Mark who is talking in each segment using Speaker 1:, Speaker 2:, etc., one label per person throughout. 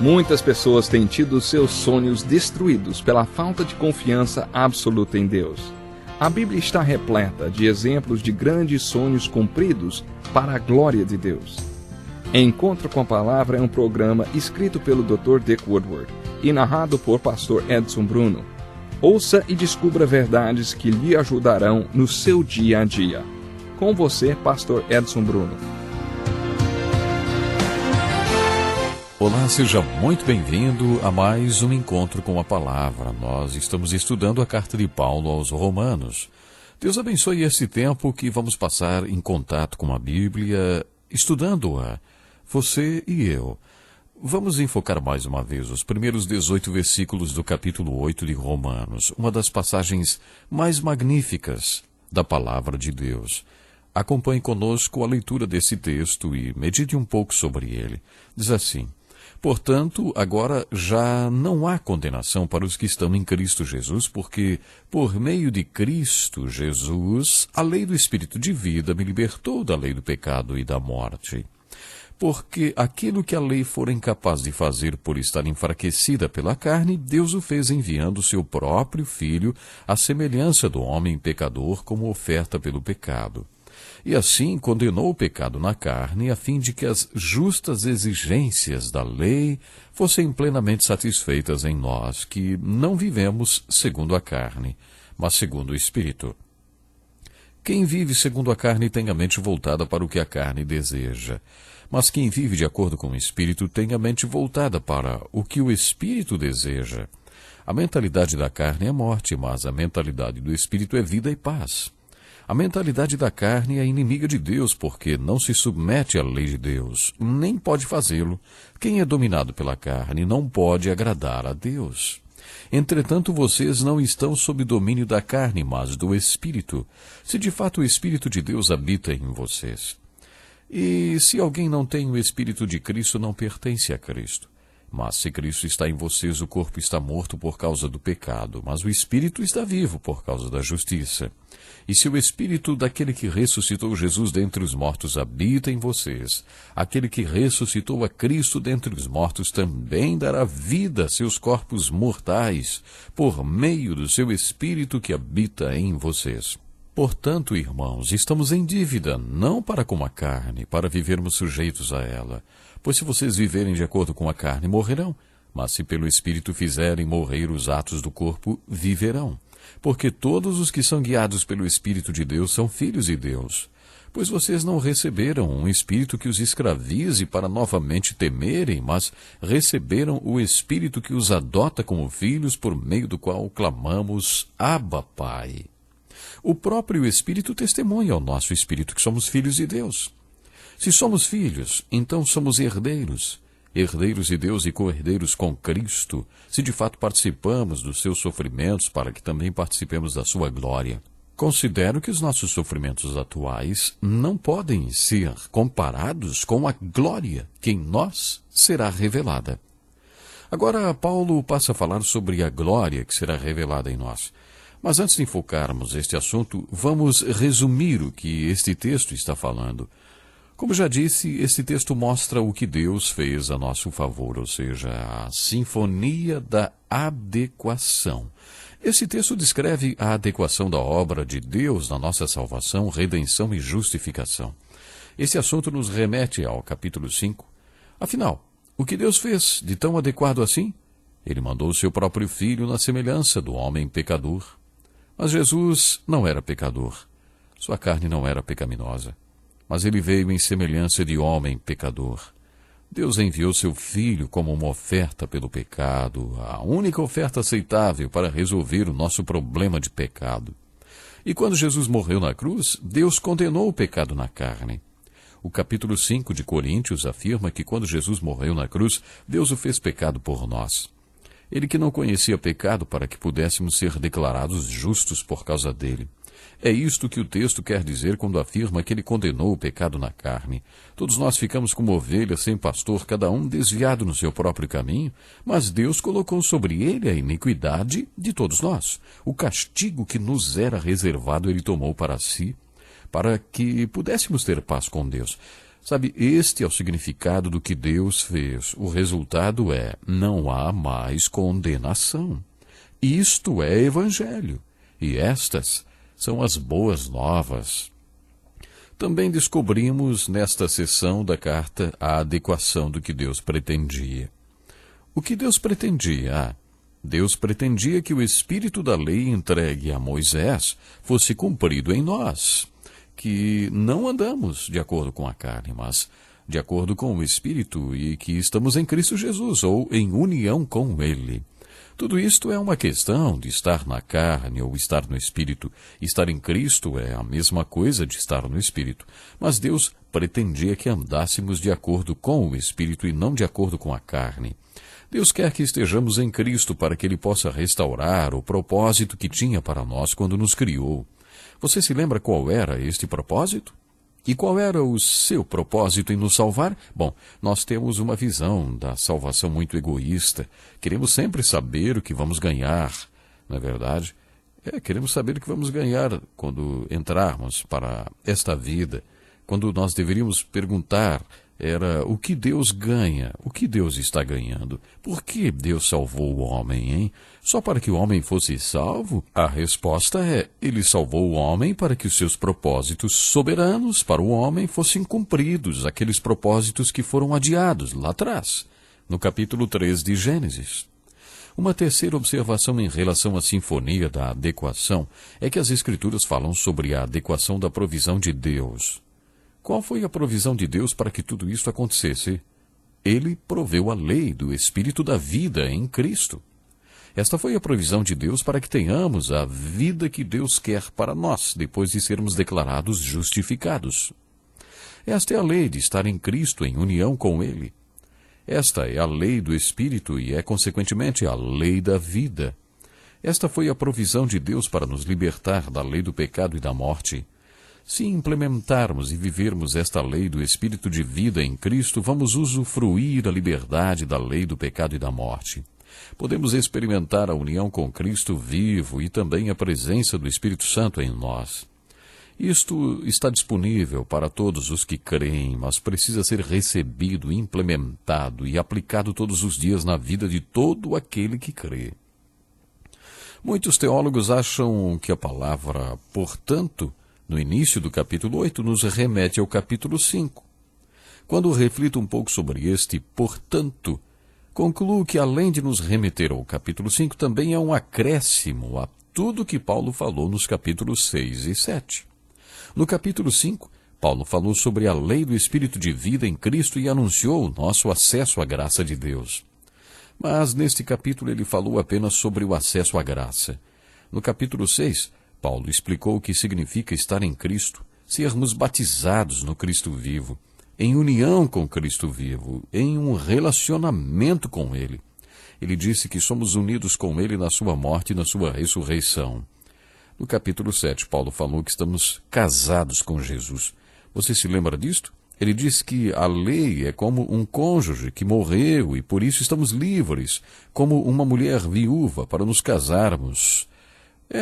Speaker 1: Muitas pessoas têm tido seus sonhos destruídos pela falta de confiança absoluta em Deus. A Bíblia está repleta de exemplos de grandes sonhos cumpridos para a glória de Deus. Encontro com a Palavra é um programa escrito pelo Dr. Dick Woodward e narrado por Pastor Edson Bruno. Ouça e descubra verdades que lhe ajudarão no seu dia a dia. Com você, Pastor Edson Bruno.
Speaker 2: Olá, seja muito bem-vindo a mais um Encontro com a Palavra. Nós estamos estudando a carta de Paulo aos Romanos. Deus abençoe esse tempo que vamos passar em contato com a Bíblia, estudando-a, você e eu. Vamos enfocar mais uma vez os primeiros 18 versículos do capítulo 8 de Romanos, uma das passagens mais magníficas da Palavra de Deus. Acompanhe conosco a leitura desse texto e medite um pouco sobre ele. Diz assim: portanto, agora já não há condenação para os que estão em Cristo Jesus, porque, por meio de Cristo Jesus, a lei do Espírito de vida me libertou da lei do pecado e da morte. Porque aquilo que a lei fora incapaz de fazer por estar enfraquecida pela carne, Deus o fez enviando seu próprio Filho à semelhança do homem pecador como oferta pelo pecado. E assim condenou o pecado na carne, a fim de que as justas exigências da lei fossem plenamente satisfeitas em nós, que não vivemos segundo a carne, mas segundo o Espírito. Quem vive segundo a carne tem a mente voltada para o que a carne deseja, mas quem vive de acordo com o Espírito tem a mente voltada para o que o Espírito deseja. A mentalidade da carne é morte, mas a mentalidade do Espírito é vida e paz. A mentalidade da carne é inimiga de Deus, porque não se submete à lei de Deus, nem pode fazê-lo. Quem é dominado pela carne não pode agradar a Deus. Entretanto, vocês não estão sob domínio da carne, mas do Espírito, se de fato o Espírito de Deus habita em vocês. E se alguém não tem o Espírito de Cristo, não pertence a Cristo. Mas se Cristo está em vocês, o corpo está morto por causa do pecado, mas o Espírito está vivo por causa da justiça. E se o Espírito daquele que ressuscitou Jesus dentre os mortos habita em vocês, aquele que ressuscitou a Cristo dentre os mortos também dará vida a seus corpos mortais, por meio do seu Espírito que habita em vocês. Portanto, irmãos, estamos em dívida, não para com a carne, para vivermos sujeitos a ela. Pois se vocês viverem de acordo com a carne, morrerão. Mas se pelo Espírito fizerem morrer os atos do corpo, viverão. Porque todos os que são guiados pelo Espírito de Deus são filhos de Deus. Pois vocês não receberam um espírito que os escravize para novamente temerem, mas receberam o Espírito que os adota como filhos, por meio do qual clamamos, Abba, Pai. O próprio Espírito testemunha ao nosso espírito que somos filhos de Deus. Se somos filhos, então somos herdeiros, herdeiros de Deus e co-herdeiros com Cristo, se de fato participamos dos seus sofrimentos, para que também participemos da sua glória. Considero que os nossos sofrimentos atuais não podem ser comparados com a glória que em nós será revelada. Agora, Paulo passa a falar sobre a glória que será revelada em nós. Mas antes de enfocarmos este assunto, vamos resumir o que este texto está falando. Como já disse, este texto mostra o que Deus fez a nosso favor, ou seja, a sinfonia da adequação. Esse texto descreve a adequação da obra de Deus na nossa salvação, redenção e justificação. Esse assunto nos remete ao capítulo 5. Afinal, o que Deus fez de tão adequado assim? Ele mandou o seu próprio Filho na semelhança do homem pecador. Mas Jesus não era pecador. Sua carne não era pecaminosa. Mas ele veio em semelhança de homem pecador. Deus enviou seu Filho como uma oferta pelo pecado, a única oferta aceitável para resolver o nosso problema de pecado. E quando Jesus morreu na cruz, Deus condenou o pecado na carne. O capítulo 5 de Coríntios afirma que quando Jesus morreu na cruz, Deus o fez pecado por nós. Ele que não conhecia pecado para que pudéssemos ser declarados justos por causa dele. É isto que o texto quer dizer quando afirma que ele condenou o pecado na carne. Todos nós ficamos como ovelhas sem pastor, cada um desviado no seu próprio caminho, mas Deus colocou sobre ele a iniquidade de todos nós. O castigo que nos era reservado ele tomou para si, para que pudéssemos ter paz com Deus. Sabe, este é o significado do que Deus fez. O resultado é: não há mais condenação. Isto é Evangelho, e estas são as boas novas. Também descobrimos nesta seção da carta a adequação do que Deus pretendia. O que Deus pretendia? Deus pretendia que o espírito da lei entregue a Moisés fosse cumprido em nós, que não andamos de acordo com a carne, mas de acordo com o Espírito, e que estamos em Cristo Jesus, ou em união com Ele. Tudo isto é uma questão de estar na carne ou estar no Espírito. Estar em Cristo é a mesma coisa de estar no Espírito. Mas Deus pretendia que andássemos de acordo com o Espírito e não de acordo com a carne. Deus quer que estejamos em Cristo para que Ele possa restaurar o propósito que tinha para nós quando nos criou. Você se lembra qual era este propósito? E qual era o seu propósito em nos salvar? Bom, nós temos uma visão da salvação muito egoísta. Queremos sempre saber o que vamos ganhar, não é verdade? Queremos saber o que vamos ganhar quando entrarmos para esta vida. Quando nós deveríamos perguntar era o que Deus ganha, o que Deus está ganhando. Por que Deus salvou o homem, hein? Só para que o homem fosse salvo? A resposta é: Ele salvou o homem para que os seus propósitos soberanos para o homem fossem cumpridos, aqueles propósitos que foram adiados lá atrás, no capítulo 3 de Gênesis. Uma terceira observação em relação à sinfonia da adequação é que as Escrituras falam sobre a adequação da provisão de Deus. Qual foi a provisão de Deus para que tudo isso acontecesse? Ele proveu a lei do Espírito da vida em Cristo. Esta foi a provisão de Deus para que tenhamos a vida que Deus quer para nós, depois de sermos declarados justificados. Esta é a lei de estar em Cristo, em união com Ele. Esta é a lei do Espírito e é, consequentemente, a lei da vida. Esta foi a provisão de Deus para nos libertar da lei do pecado e da morte. Se implementarmos e vivermos esta lei do Espírito de vida em Cristo, vamos usufruir a liberdade da lei do pecado e da morte. Podemos experimentar a união com Cristo vivo e também a presença do Espírito Santo em nós. Isto está disponível para todos os que creem, mas precisa ser recebido, implementado e aplicado todos os dias na vida de todo aquele que crê. Muitos teólogos acham que a palavra portanto, no início do capítulo 8, nos remete ao capítulo 5. Quando reflito um pouco sobre este portanto, concluo que além de nos remeter ao capítulo 5, também é um acréscimo a tudo que Paulo falou nos capítulos 6 e 7. No capítulo 5, Paulo falou sobre a lei do Espírito de vida em Cristo e anunciou o nosso acesso à graça de Deus. Mas neste capítulo ele falou apenas sobre o acesso à graça. No capítulo 6, Paulo explicou o que significa estar em Cristo, sermos batizados no Cristo vivo, em união com Cristo vivo, em um relacionamento com Ele. Ele disse que somos unidos com Ele na sua morte e na sua ressurreição. No capítulo 7, Paulo falou que estamos casados com Jesus. Você se lembra disto? Ele disse que a lei é como um cônjuge que morreu e por isso estamos livres, como uma mulher viúva, para nos casarmos.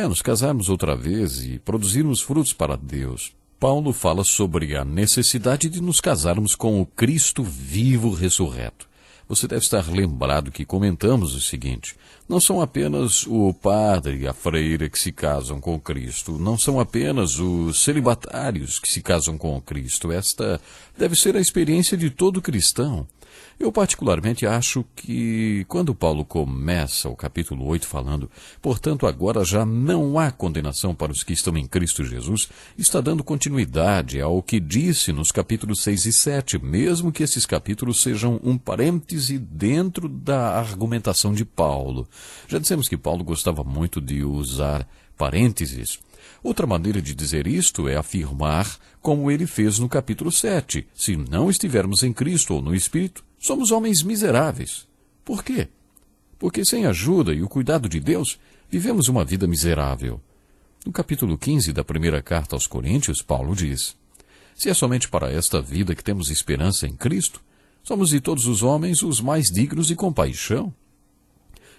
Speaker 2: Nos casarmos outra vez e produzirmos frutos para Deus. Paulo fala sobre a necessidade de nos casarmos com o Cristo vivo ressurreto. Você deve estar lembrado que comentamos o seguinte: não são apenas o padre e a freira que se casam com Cristo, não são apenas os celibatários que se casam com Cristo. Esta deve ser a experiência de todo cristão. Eu particularmente acho que quando Paulo começa o capítulo 8 falando, portanto agora já não há condenação para os que estão em Cristo Jesus, está dando continuidade ao que disse nos capítulos 6 e 7, mesmo que esses capítulos sejam um parêntese dentro da argumentação de Paulo. Já dissemos que Paulo gostava muito de usar parênteses. Outra maneira de dizer isto é afirmar, como ele fez no capítulo 7, se não estivermos em Cristo ou no Espírito, somos homens miseráveis. Por quê? Porque sem a ajuda e o cuidado de Deus, vivemos uma vida miserável. No capítulo 15 da primeira carta aos Coríntios, Paulo diz: se é somente para esta vida que temos esperança em Cristo, somos de todos os homens os mais dignos de compaixão.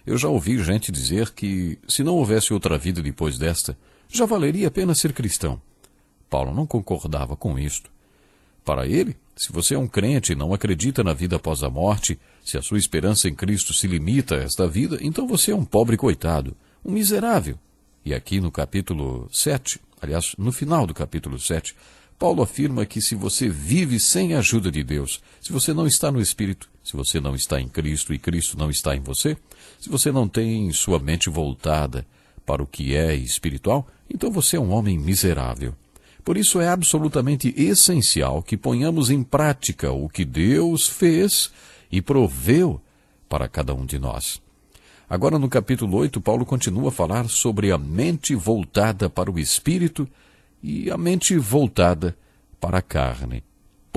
Speaker 2: Eu já ouvi gente dizer que, se não houvesse outra vida depois desta, já valeria a pena ser cristão. Paulo não concordava com isto. para Ele? Se você é um crente e não acredita na vida após a morte, se a sua esperança em Cristo se limita a esta vida, então você é um pobre coitado, um miserável. E aqui no capítulo 7, aliás, no final do capítulo 7, Paulo afirma que se você vive sem a ajuda de Deus, se você não está no Espírito, se você não está em Cristo e Cristo não está em você, se você não tem sua mente voltada para o que é espiritual, então você é um homem miserável. Por isso é absolutamente essencial que ponhamos em prática o que Deus fez e proveu para cada um de nós. Agora no capítulo 8, Paulo continua a falar sobre a mente voltada para o Espírito e a mente voltada para a carne.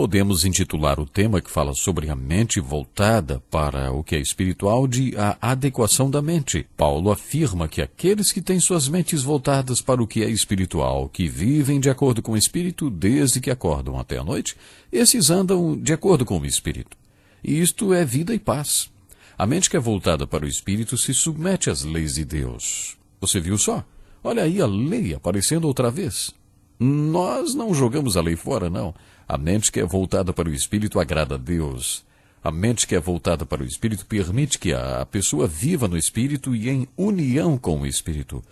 Speaker 2: Podemos intitular o tema que fala sobre a mente voltada para o que é espiritual de a adequação da mente. Paulo afirma que aqueles que têm suas mentes voltadas para o que é espiritual, que vivem de acordo com o Espírito desde que acordam até a noite, esses andam de acordo com o Espírito. E isto é vida e paz. A mente que é voltada para o Espírito se submete às leis de Deus. Você viu só? Olha aí a lei aparecendo outra vez. Nós não jogamos a lei fora, não. A mente que é voltada para o Espírito agrada a Deus. A mente que é voltada para o Espírito permite que a pessoa viva no Espírito e em união com o Espírito.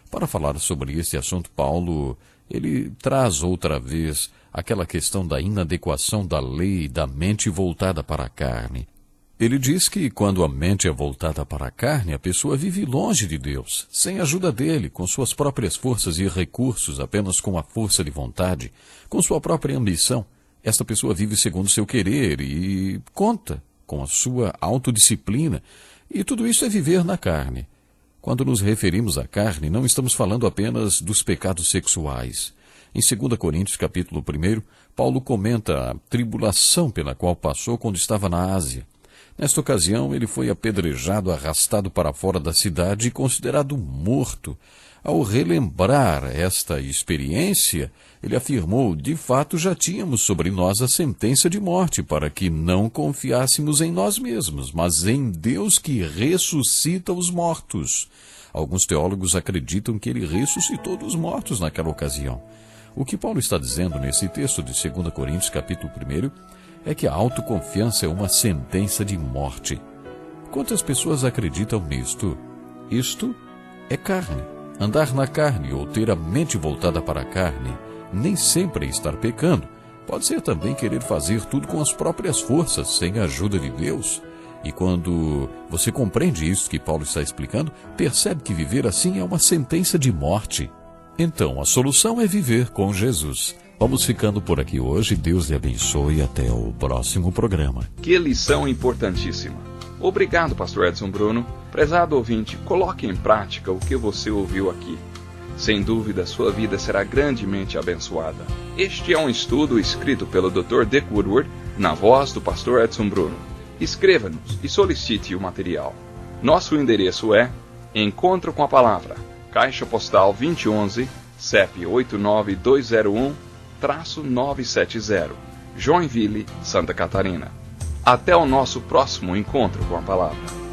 Speaker 2: Para falar sobre este assunto, Paulo, ele traz outra vez aquela questão da inadequação da lei da mente voltada para a carne. Ele diz que quando a mente é voltada para a carne, a pessoa vive longe de Deus, sem a ajuda dele, com suas próprias forças e recursos, apenas com a força de vontade, com sua própria ambição. Esta pessoa vive segundo seu querer e conta com a sua autodisciplina, e tudo isso é viver na carne. Quando nos referimos à carne, não estamos falando apenas dos pecados sexuais. Em 2 Coríntios, capítulo 1, Paulo comenta a tribulação pela qual passou quando estava na Ásia. Nesta ocasião, ele foi apedrejado, arrastado para fora da cidade e considerado morto. Ao relembrar esta experiência, ele afirmou: de fato já tínhamos sobre nós a sentença de morte, para que não confiássemos em nós mesmos, mas em Deus que ressuscita os mortos. Alguns teólogos acreditam que ele ressuscitou dos mortos naquela ocasião. O que Paulo está dizendo nesse texto de 2 Coríntios, capítulo 1, é que a autoconfiança é uma sentença de morte. Quantas pessoas acreditam nisto? Isto é carne. Andar na carne ou ter a mente voltada para a carne nem sempre é estar pecando. Pode ser também querer fazer tudo com as próprias forças, sem a ajuda de Deus. E quando você compreende isso que Paulo está explicando, percebe que viver assim é uma sentença de morte. Então, a solução é viver com Jesus. Vamos ficando por aqui hoje. Deus lhe abençoe e até o próximo programa.
Speaker 1: Que lição importantíssima. Obrigado, pastor Edson Bruno. Prezado ouvinte, coloque em prática o que você ouviu aqui. Sem dúvida, sua vida será grandemente abençoada. Este é um estudo escrito pelo Dr. Dick Woodward, na voz do pastor Edson Bruno. Escreva-nos e solicite o material. Nosso endereço é Encontro com a Palavra, Caixa Postal 2011, CEP 89201-970, Joinville, Santa Catarina. Até o nosso próximo encontro com a Palavra.